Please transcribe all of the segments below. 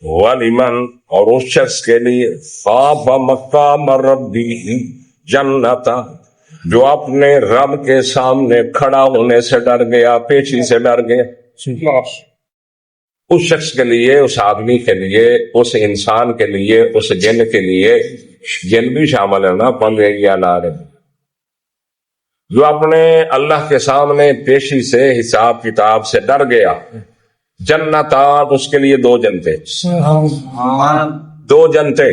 وَلِمَنْ اور اس شخص کے لیے خَافَ مَقَامَ رَبِّهِ جَنَّتَانِ جو اپنے رب کے سامنے کھڑا ہونے سے ڈر گیا، پیشی سے ڈر گیا. اس شخص کے لیے، اس آدمی کے لیے، اس انسان کے لیے، اس جن کے لیے، جن بھی شامل ہے نا، پندرہ نارے، جو اپنے اللہ کے سامنے پیشی سے، حساب کتاب سے ڈر گیا. جنتان، اس کے لیے دو جنتے، دو جنتے.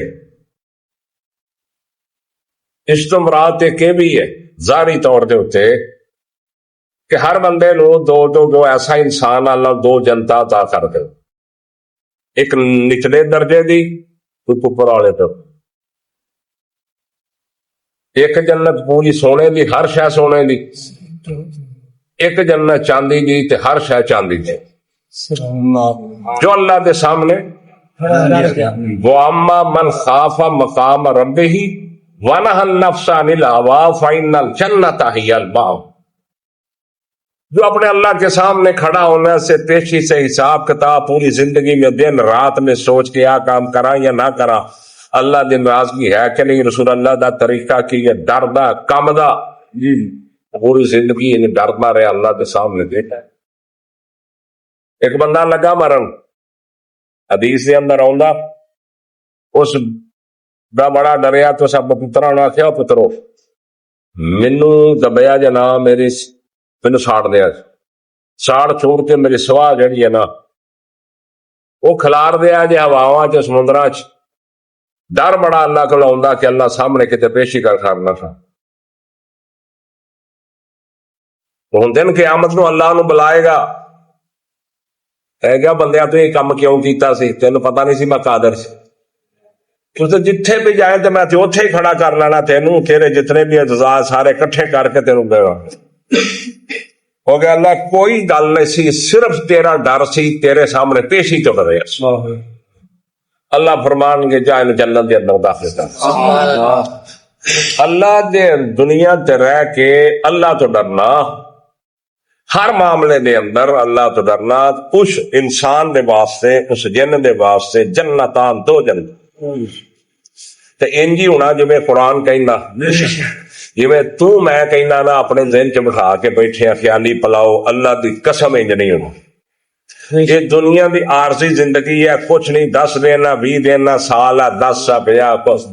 استمرات کے بھی ہے ظاہری طور دے ہوتے کہ ہر بندے نو دو ایسا انسان اللہ دو جنتا عطا کر دے. ایک نچلے درجے دی، کوئی اوپر والے تو. ایک جنت پوری سونے دی، ہر شے سونے دی. ایک جنت چاندی دی تے ہر شے چاندی دی. جو اللہ دے سامنے وَأَمَّا مَنْ خَافَ مَقَامَ رَبِّهِ وَنَهَى النَّفْسَ عَنِ الْهَوَىٰ فَإِنَّ الْجَنَّةَ هِيَ الْمَأْوَىٰ. جو اپنے اللہ کے سامنے کھڑا ہونے سے، پیشی سے، حساب کتاب، پوری زندگی میں دن رات میں سوچ کے آ کام کرا یا نہ کرا، اللہ دی ناراضگی ہے کہ نہیں، رسول اللہ دا طریقہ کی ہے، ڈردا کم دا جی پوری زندگی ڈردا رہے اللہ کے سامنے دیکھا. ایک بندہ لگا مرن، حدیث کے اندر آؤں، اس دا بڑا ڈریا تو سب پترا نے آخیا، پترو مینو دبیا جنا، مینو ساڑ دیا، ساڑ چھوڑ کے میری سواہ جڑی ہے نا وہ کھلار دیا جی ہواواں چ، سمندراں چ. ڈر بڑا اللہ کو آؤں کہ اللہ سامنے کتے پیشی کر کرنا تھا. ہوں دن قیامت نو اللہ نو بلائے گا، ہے گا بندیا تو یہ کام کیوں کیتا سی، تینوں پتہ نہیں سی میں قادر سی. تو جتھے بھی جائے تو میں اوتھے ہی کھڑا کر لینا تینوں، تیرے جتنے بھی اعزاز سارے کٹھے کر کے تینوں دے گا. ہو گیا اللہ کوئی گل نہیں سی، صرف تیرا ڈر سی، تیرے سامنے پیشی تو کرے. اللہ فرمان گے جا ان جنت دے اندر داخل کر. اللہ دے دنیا تے رہ کے اللہ تو ڈرنا، ہر معاملے دے اندر اللہ تو ڈرنا. اس انسان دے واسطے، اس جن دے واسطے جنتان، دو جنت. تے انجی ہونا جو میں قرآن کہنا، جی میں تو میں کہنا نا اپنے ذہن چ بٹھا کے بیٹھے خیالی پلاؤ، اللہ دی قسم انج نہیں ہونا. یہ دنیا دی عارضی زندگی ہے، کچھ نہیں، 10 دن 20 دن سال 10 50،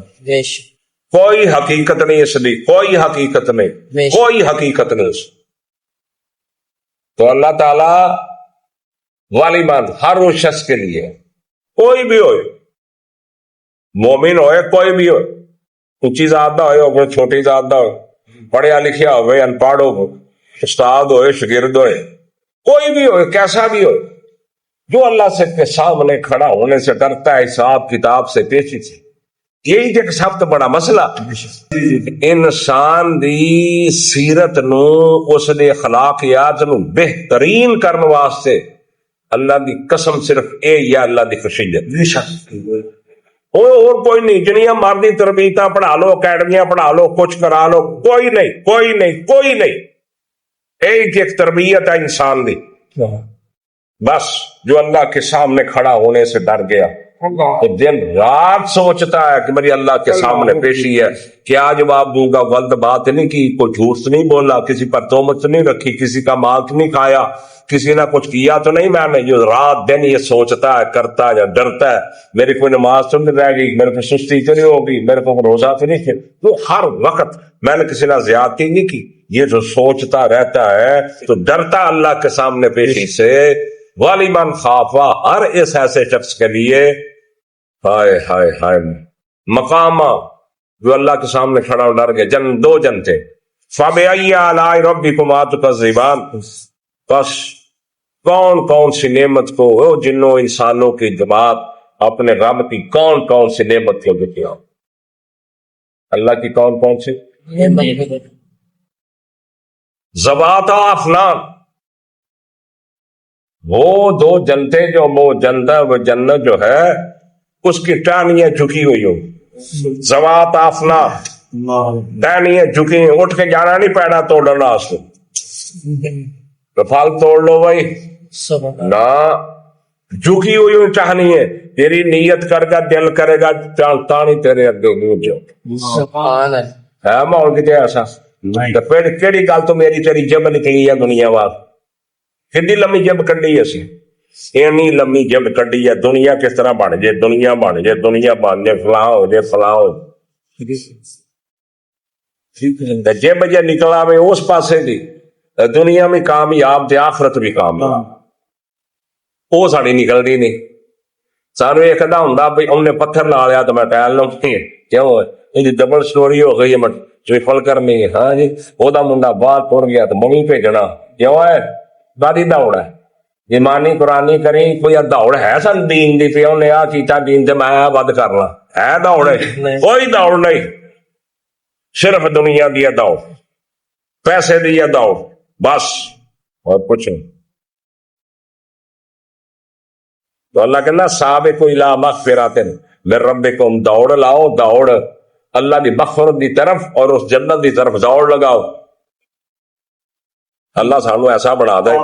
کوئی حقیقت نہیں اس دی، کوئی حقیقت نہیں، کوئی حقیقت نہیں اس. تو اللہ تعالی والی بات ہر اس شخص کے لیے، کوئی بھی ہوئے، مومن ہوئے کوئی بھی ہوئے، اونچی ذات دا ہوئے چھوٹی ذات دا ہوئے، پڑھیا لکھیا ہوئے ان پڑھ ہو، استاد ہوئے شاگرد ہوئے، کوئی بھی ہوئے، کیسا بھی ہوئے، جو اللہ سے کے سامنے کھڑا ہونے سے ڈرتا ہے، حساب کتاب سے، پیشی سے. یہی ایک سب تو بڑا مسئلہ انسان دی سیرت نو، اس دے اخلاقیات نو بہترین کرنے واسطے اللہ دی قسم صرف اے یا اللہ دی خشیت. اور کوئی نہیں. جنیاں مردی تربیتاں پڑھا لو، اکیڈمیاں پڑھا لو، کچھ کرا لو، کوئی نہیں، کوئی نہیں، کوئی نہیں. ایک تربیت ہے انسان دی، بس جو اللہ کے سامنے کھڑا ہونے سے ڈر گیا، دن رات سوچتا ہے کہ میری اللہ کے سامنے پیشی ہے، کیا جواب دوں گا، غلط بات نہیں کی، کوئی جھوٹ تو نہیں بولا، کسی پر تہمت نہیں رکھی، کسی کا مال تو نہیں کھایا، کسی نے کچھ کیا تو نہیں میں نے. جو رات دن یہ سوچتا ہے، کرتا ہے، ڈرتا ہے، میری کوئی نماز تو نہیں رہ گئی، میرے کو سستی تو نہیں ہوگی، میرے کو روزہ تو نہیں کیا، تو ہر وقت میں نے کسی نے زیادتی نہیں کی، یہ جو سوچتا رہتا ہے تو ڈرتا اللہ کے سامنے پیشی سے. والیمن خافا، ہر اس ایسے شخص کے لیے، ہائے ہائے ہائے، مقامہ جو اللہ کے سامنے کھڑا ہو ڈر گئے. دو جنتے. فَبِأَيِّ آلَاءِ رَبِّكُمَا تُكَذِّبَانِ، بس کون کون سی نعمت کو، جنوں انسانوں کی جماعت اپنے رب کی کون کون سی نعمت کو دیکھی ہو، اللہ کی کون کون سی ذوات افنان. وہ دو جنتے جو، وہ جنت جو ہے اس کی ٹہنیاں جھکی ہوئی ہوں، ذوات افنان، ٹہنیاں جھکی، اٹھ کے جانا نہیں پیڑا توڑنا اس تو پھل توڑ لو بھائی، نہ جھکی ہوئی چاہنی ہے، تیری نیت کر گا دل کرے گا تانی تیرے اگے منہ جو سبحان اللہ ہے ماحول کتے ایسا پھر کیڑی گل تو میری تیری جب نکلی ہے دنیا وال کتنی لمبی جب کڈی اسی اینی لمبی جب کڈی ہے دنیا کس طرح بن جائے دنیا بن جائے دنیا بن جائے فلاں ہو جائے فلاں ہو جائے جب جے نکلا میں اس پاسے دی دنیا میں کامیاب تے آخرت بھی کامیاب وہ ساری نکلتی نہیں سانو یہ کہنا ہوں بھائی انہیں پتھر لا لیا تو میں ٹائل لوں کیوں ہے ڈبل سٹوری ہو گئی ہے چوفل کرنی ہاں جی وہ منڈا باہر ٹر گیا تو منی بھیجنا کیوں ہے دادی دوڑ ہے ایمانی قرآنی کری کوئی دوڑ ہے سن دین دی پی انہیں آ کیتا دین تے میں ود کرنا ہے دوڑ ہے کوئی دوڑ نہیں صرف دنیا دی دوڑ پیسے دی دوڑ بس اور کچھ نہیں تو اللہ کہنا سابقوا الی مغفرۃ من ربکم دوڑ لاؤ دوڑ اللہ دی مغفرت دی طرف اور اس جنت دی طرف دوڑ لگاؤ اللہ سانو ایسا بنا دے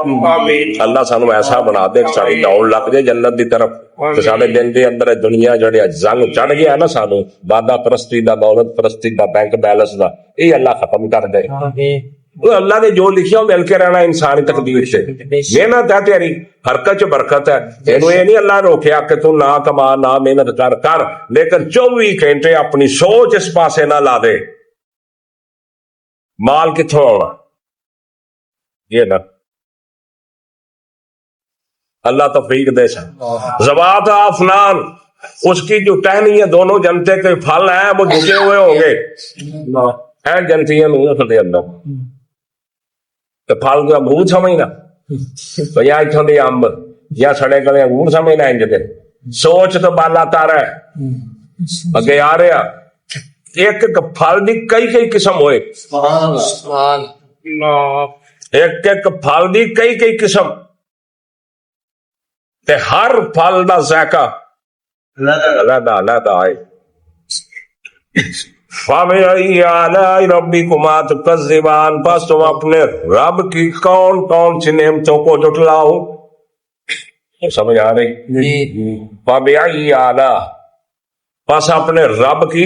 اللہ سانو ایسا بنا دے کہ ساری دوڑ لگ جائے جنت دی طرف تو سارے دل دے اندر دنیا جڑے زنگ چڑھ گیا نا سانو وعدہ پرستی دا دولت پرستی دا بینک بیلنس دا یہ اللہ ختم کر دے اللہ نے جو لکھیا وہ مل کے رہنا انسانی تقدیر سے محنت ہے تیری حرکت چ برکت ہے تینوں یہ نہیں اللہ روکیا کہ تو نہ کما نہ محنت کر لیکن 24 گھنٹے اپنی سوچ اس پاسے نہ لا دے مال کتوں آنا یہ نہ اللہ توفیق دے زوات افنان اس کی جو ٹہنی ہے دونوں جنتے کے پھل ہیں وہ جھکے ہوئے ہوں گے جنتیاں نہیں دے اندر پھل کا امرود سمجھنا تو یا اتوں کے امب یا سڑے گلے انگور سمجھنا انج دے سوچ تو بالا تارا ہے اگے آ رہا ایک پھل دی کئی قسم ہوئے ایک پھل دی کئی قسم تے ہر پھل دا ذائقہ علیحدہ آئے فَبِأَيِّ آلَاءِ رَبِّكُمَا تُكَذِّبَانِ پس تم اپنے رب کی کون سی نعمتوں کو جھٹلاؤ سمجھ آ رہی فَبِأَيِّ آلَاءِ پس اپنے رب کی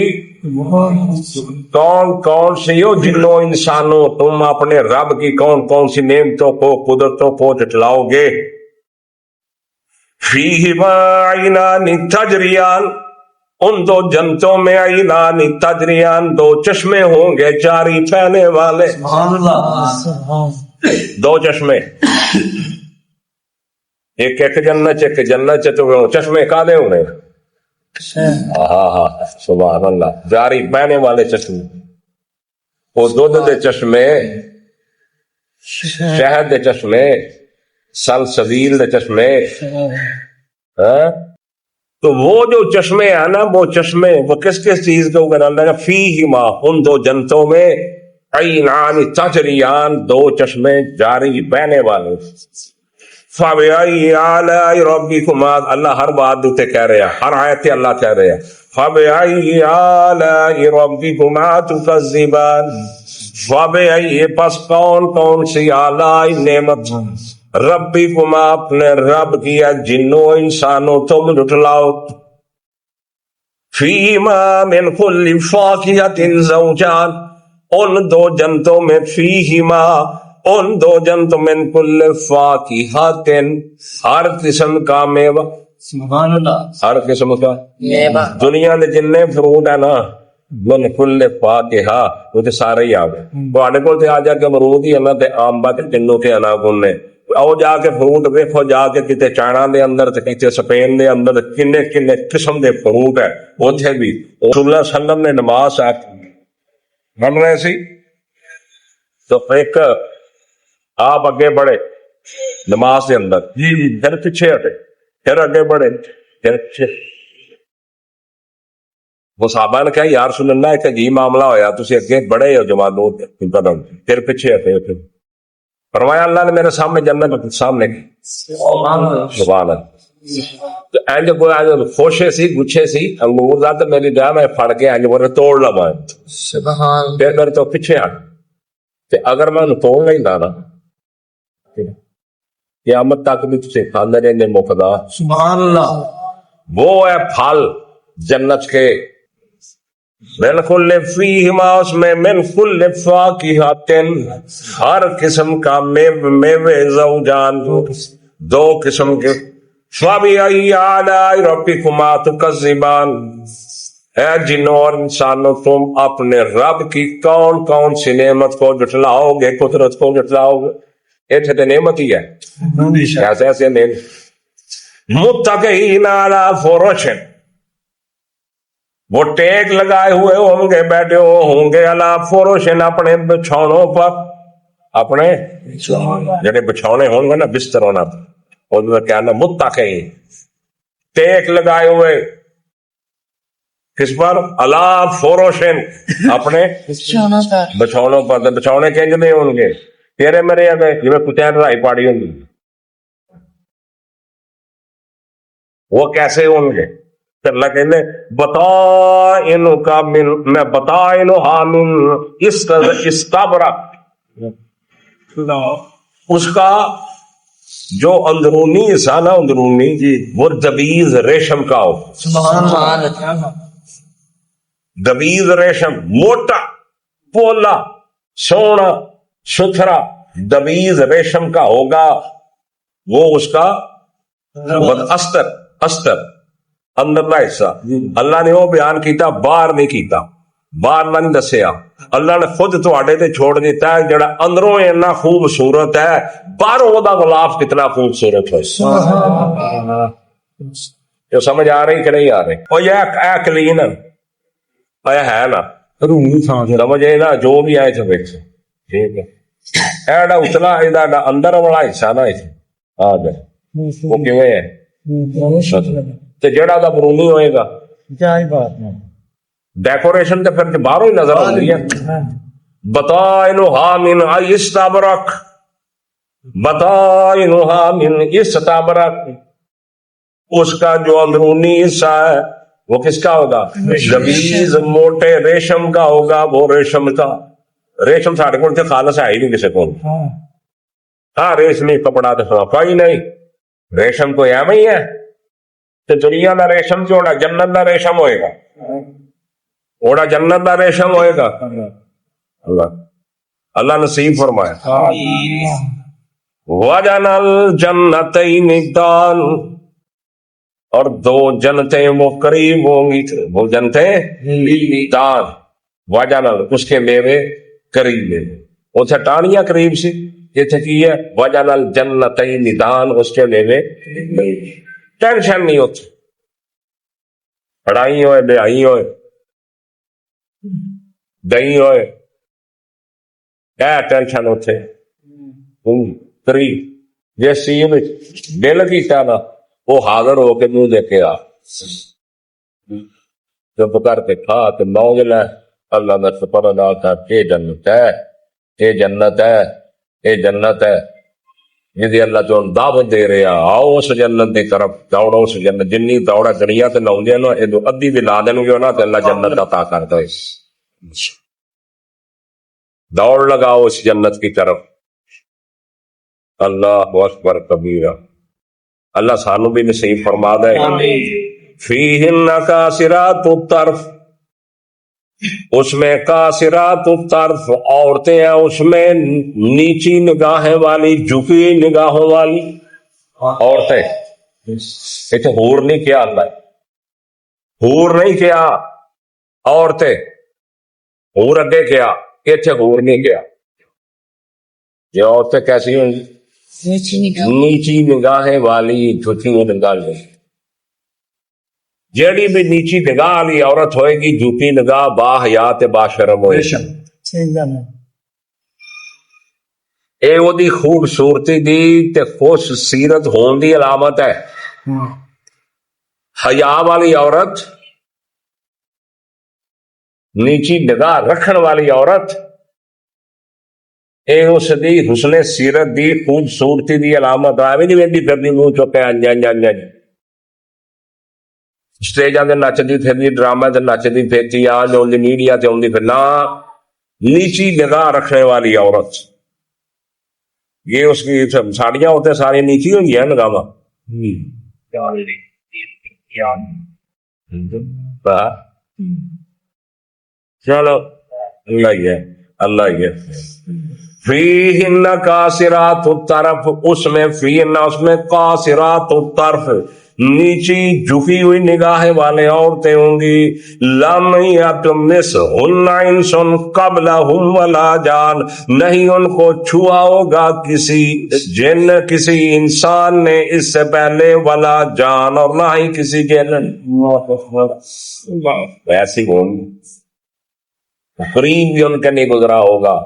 کون سی ہو جنوں انسانوں تم اپنے رب کی کون سی نعمتوں کو قدرتوں کو جھٹلاؤ گے فِيهِمَا عَيْنَانِ تَجْرِيَانِ ان دو جنتوں میں عینان تجریان دو چشمے ہوں گے جاری پہنے والے دو چشمے ایک جنت تو چشمے کالے ہونے ہاں سبحان اللہ جاری پہنے والے چشمے وہ دودھ دے چشمے شہد دے چشمے سلسبیل دے چشمے تو وہ جو چشمے ہیں نا وہ چشمے وہ کس چیز کے اوپر فیہما ان دو جنتوں میں عینان تجریان دو چشمے جاری بہنے والے فَبِأَيِّ آلَاءِ رَبِّكُمَا اللہ ہر بات دوتے کہہ رہے ہیں ہر آیت اللہ کہہ رہے ہیں فَبِأَيِّ آلَاءِ رَبِّكُمَا تُكَذِّبَانِ فَبِأَيِّ پس کون سی آلاء نعمت ربی کما اپنے رب کیا جنوں انسانوں تم جھٹلاؤ فیما من کل فاکہۃ زوجان ان دو جنتوں میں فیہما ان دو جنتوں من کل فاکہۃ ہر قسم کا میوہ سبحان اللہ ہر قسم کا میوہ دنیا میں جننے فروٹ ہے نا من کل فاکہہ وہ تے سارے ہی آ گئے تواڈے کول تے آ جا کے امرود ہی ہے تے آم تے جنوں کے اناگن نے آؤ جا کے فروٹ ویکھو جا کے کتے چائنا دے اندر تے کتے سپین دے اندر کنے قسم دے فروٹ ہے اوتھے بھی رسول اللہ صلی اللہ علیہ وسلم نے نماز من رہے سی تو ایک آپ اگے بڑھے نماز دے اندر پھر پیچھے ہٹے پھر اگے بڑھے پھر پیچھے وہ صحابہ نے کہا یا رسول اللہ ایک عجیب معاملہ ہویا تسی اگے بڑھے ہو جماعت پھر پیچھے ہٹے پھر فرمایا اللہ نے میرے سامنے جنت سامنے کی سبحان اللہ اینج کوئی خوشے سی گچھے سی انگور دا تے میری دعا میں پھڑ کے اینج بولے توڑ لواں سبحان پھر کر تو پیچھے ہٹ تے اگر میں توڑ نہیں لانا قیامت تک بھی تسے کھاندے رہنے مکدا سبحان اللہ وہ ہے پھل جنت کے من کل فیہما اس میں من کل فاکہۃ ہر قسم کا میوے زوجان دو قسم کے فبأي آلاء ربكما تكذبان اے جنوں اور انسانوں تم اپنے رب کی کون کون سی نعمت کو جھٹلاؤ گے قدرت کو جھٹلاؤ گے ایتھے تے نعمت ہی ہے ایسے ایسے نعمت متکئین علی فرش وہ ٹیک لگائے ہوئے ہوں گے بیٹھے ہوں گے علی فرش اپنے بچھونوں پر اپنے جڑے بچھونے ہوں گے نا بستر ہونا ان میں کیا نا متکئین ٹیک لگائے ہوئے کس پر علی فرش اپنے بچھونوں پر بچھونے کینج نہیں ہوں گے تیرے میرے اگے جویں کتیں رائی پاڑی ہوں گی وہ کیسے ہوں گے پھر اللہ کہنے بطائن کا من میں بطائنها من استبرق اس کا جو اندرونی حصہ نا اندرونی وہ دبیز ریشم کا ہو سبحان اللہ دبیز ریشم موٹا پولا سونا ستھرا دبیز ریشم کا ہوگا وہ اس کا استر اندرلا حصہ اللہ نے وہ بیان کیتا باہر نہیں کیتا باہر نہیں دسیا اللہ نے خود تواڈے تے چھوڑ دیتا ہے جڑا اندروں اتنا خوبصورت ہے باہروں دا غلاف کتنا خوبصورت ہے جو سمجھ آ رہی کہ نہیں آ رہی اور یہ اے کلین ہے نا سمجھے نا جو بھی آئے تھے ٹھیک ہے ایڈا اتلا ایڈا اندر والا حصہ نا آ جائے وہ کیویں ہے تے جڑا دا برونی ہوئے گا ڈیکوریشن تے پھر باہروں ہی نظر آندی ہے بطائنها من استبرق بطائنها من استبرق اس کا جو اندرونی حصہ ہے وہ کس کا ہوگا دبیز موٹے ریشم کا ہوگا وہ ریشم کا ریشم ساڑھے کون سے خالص ہے ہی نہیں کسی کون ہاں ریشمی کپڑا تو کوئی نہیں ریشم کو ایویں ہی ہے تو دنیا کا ریشم جو ہونا جنت کا ریشم ہوئے گا اوڑا جنت کا ریشم ہوئے گا اللہ اللہ نصیب فرمایا وَجَنَ الْجَنَّتَيْنِ دَانٌ اور دو جنتیں وہ قریب ہوں گی وہ جنتیں دان وجن اس کے میوے قریب ہے اتنے ٹانیاں قریب سی اتنے کی ہے وجن الجنتین دان اس کے میوے ٹینشن نہیں ہوتی پڑھائی ہوئے بیائی ہوئے دہی ہوئے کیا ٹینشن ہوتے قریب جس چیز دل کیتا نا وہ حاضر ہو کے منہ دیکھے آ چپ کر کے کھا کے موج لے اللہ نے شکر ادا کر یہ جنت ہے یہ جنت ہے یہ جنت ہے جی اللہ جو دعوت دے رہے آؤ اس جنت کی طرف دوڑو اس جنت جنی دوڑا دنیا تے لاؤندے نا یہ ادھی بھی لا دیں گے نا تے اللہ جنت عطا کرتا ہے دوڑ لگاؤ اس جنت کی طرف اللہ اکبر کبیرہ اللہ سانو بھی نصیب فرما دے فیہن قاصرات الطرف اس میں قاصرات الطرف عورتیں ہیں اس میں نیچی نگاہیں والی جھکی نگاہوں والی عورتیں اتنے حور نہیں کیا اللہ حور نہیں کیا عورتیں حور اگے کیا اتنے حور نہیں کیا یہ عورتیں کیسی ہوں گی نیچی نگاہیں والی جھکی نگاہیں جیڑی بھی نیچی نگاہ والی عورت ہوئے گی جھکی نگاہ با حیات با شرم ہوئے اے وہ دی خوبصورتی دی تے خوش سیرت ہون دی علامت ہے حیا والی عورت نیچی نگاہ رکھن والی عورت اے اس دی حسن سیرت دی خوبصورتی دی علامت آئے نہیں ویندی پھردی منہ چوکے انج سٹیجاں تے نچدی پھردی ڈرامے تے نچدی پھرتی آج اوندی میڈیا تے اوندی پھر نہ نیچی نگاہ رکھنے والی عورت یہ اس کی ساڑیاں ہوتے ساری نیچی ہوئی ہیں نگاما چلو اللہ ہی ہے اللہ ہی ہے فیہن قاصرات الطرف اس میں فیہن اس میں قاصرات الطرف نیچی جھکی ہوئی نگاہ والے عورتیں ہوں گی لم یطمثہن انس قبلہم ولا جان نہیں ان کو چھوا ہوگا کسی جن کسی انسان نے اس سے پہلے ولا جان اور نہ ہی کسی جن ایسی ہوں قریب بھی ان کے نہیں گزرا ہوگا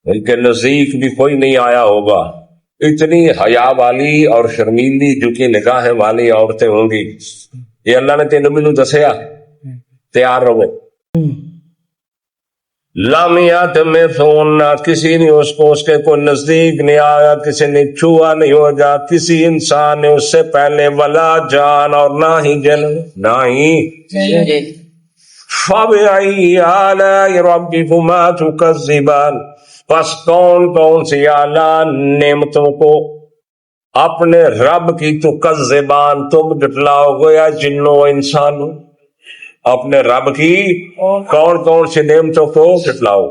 ان کے نزدیک بھی کوئی نہیں آیا ہوگا اتنی حیا والی اور شرمیلی جھکی نگاہ والی عورتیں ہوں گی یہ اللہ نے تینوں مینوں دسیا تیار رہو لامیات میں سونا کسی نے اس کو اس کے کوئی نزدیک نہیں آیا کسی نے چھوا نہیں ہوگا کسی انسان نے اس سے پہلے ولا جان اور نہ ہی جن نہ ہی فَبِأَيِّ آلَاءِ رَبِّكُمَا تُكَذِّبَانِ پس کون کون سی اعلیٰ نعمتوں کو اپنے رب کی تکذبان تم جھٹلاؤ گے یا جنوں و انسانوں اپنے رب کی کون کون سی نعمتوں کو جھٹلاؤ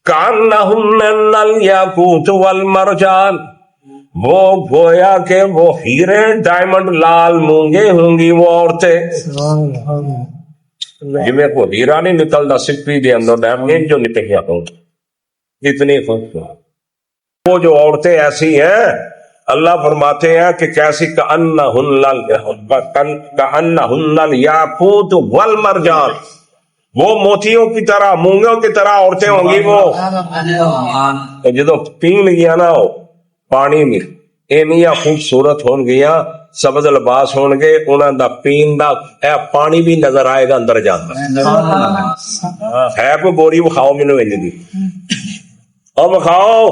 کأنہن الیاقوت والمرجان وہ گویا کہ وہ ہیرے ڈائمنڈ لال مونگے ہوں گی وہ عورتیں جی میں کو ہیرا نہیں نکلتا سپی دے اندر ڈائمنڈ جو نکلیا ہوتا اتنی خوبصورت وہ جو عورتیں ایسی ہیں اللہ فرماتے ہیں کہ کیسی کأنہن الیاقوت والمرجان وہ موتیوں کی طرح مونگوں کی طرح عورتیں ہوں گی وہ جدو پین گیا نا پانی میں اینیاں خوبصورت ہون گیا سبز لباس ہون گے انہاں دا پین دا اے پانی بھی نظر آئے گا اندر جاتا ہے کوئی بوری بخاؤ مینوں انج دی او بخاؤ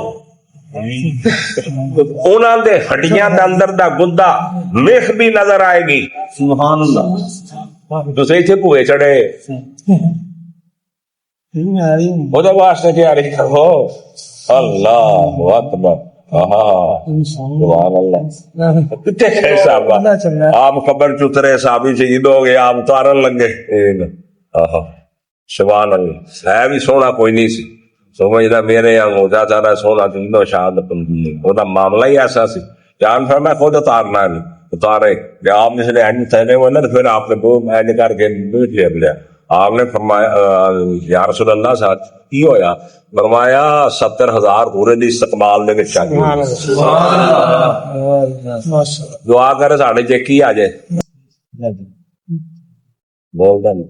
انہاں دے ہڈیاں دے اندر دا گدا میخ بھی نظر آئے گی سبحان اللہ دوسرے تھے کوئے چڑھے وہ دا واسطے کیا رہی ہو اللہ اکبر سبحان اللہ کتنے صاحب آپ خبر چترے صحابی شہید ہو گئے آپ اتارن لگے سبحان اللہ ہے بھی سونا کوئی نہیں سی سمجھدا میرے یہاں ہو جاتا رہا سونا تو شاید وہ معاملہ ہی ایسا سی جان پھر میں خود اتارنا نہیں اتارے آپ نے سے اینڈ تھے وہ نا پھر آپ نے وہ اینڈ کر کے پھیر لیا آپ نے فرمایا یا رسول اللہ صاحب کی ہویا فرمایا 70,000 پورے دی استقبال دے وچ چاہیے دعا کرے ساڈے چ کی آ جائے بول دن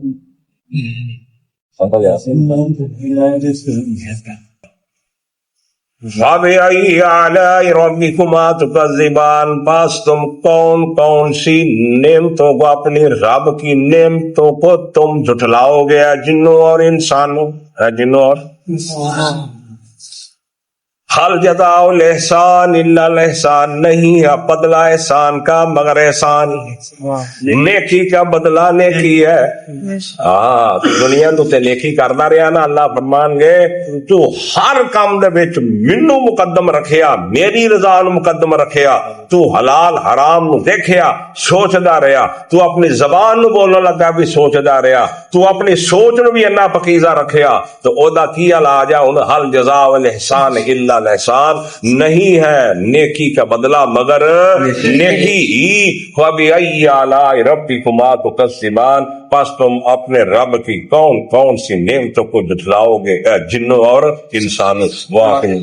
فَبِأَيِّ آلَاءِ رَبِّكُمَا تُكَذِّبَانِ پس تم کون کون سی نعمتوں کو اپنی رب کی نعمتوں کو تم جھٹلاؤ گے جنوں اور انسانوں جنوں اور حل جزاء الاحسان الا الاحسان نہیں ہے بدلہ احسان کا مگر احسان نیکی کا بدلہ نیکی ہے دنیا تو تے نیکی کرنا رہا نا اللہ فرمان گے تو ہر کام دے وچ مینوں مقدم رکھیا میری رضا نو مقدم رکھیا تو حلال حرام نو دیکھیا سوچدا رہیا تو اپنی زبان نو بولن لگا بھی سوچدا رہیا تو اپنی سوچ نو بھی اتنا پکیزہ رکھیا تو او دا کی علاج ہے حل جزاء الاحسان الا الاحسان نہیں ہے نیکی کا بدلہ مگر نیکی ہی فَبِأَيِّ آلَاءِ رَبِّكُمَا تُكَذِّبَانِ پس تم اپنے رب کی کون کون سی نعمتوں کو جھٹلاؤ گے جنوں اور انسانوں واقعی